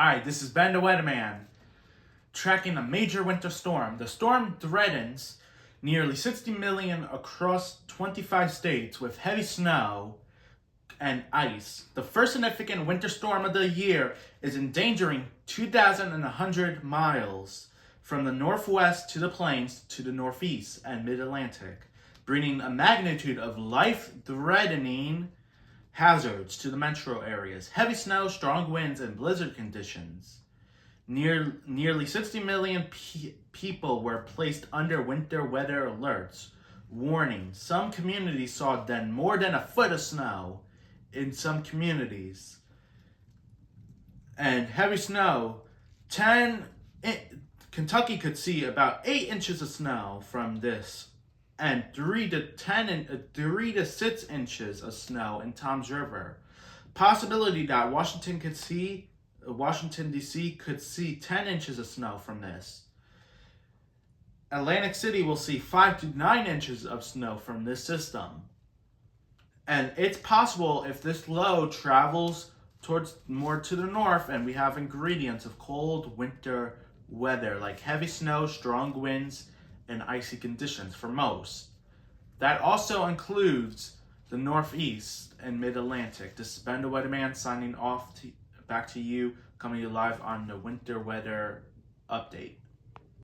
Hi, this is Ben the Weatherman, tracking a major winter storm. The storm threatens nearly 60 million across 25 states with heavy snow and ice. The first significant winter storm of the year is endangering 2,100 miles from the northwest to the plains to the northeast and mid-Atlantic, bringing a magnitude of life-threatening hazards to the metro areas: heavy snow, strong winds, and blizzard conditions. Nearly 60 million people were placed under winter weather alerts. Warning: some communities saw more than a foot of snow in some communities. And heavy snow, Kentucky could see about 8 inches of snow from this, and 3 to 6 inches of snow in Toms River. Possibility that Washington D.C. could see 10 inches of snow from this. Atlantic City will see 5 to 9 inches of snow from this system. And it's possible, if this low travels towards more to the north and we have ingredients of cold winter weather like heavy snow, strong winds, and icy conditions for most. That also includes the Northeast and Mid-Atlantic. This is Ben the Weatherman signing off back to you, coming to you live on the winter weather update.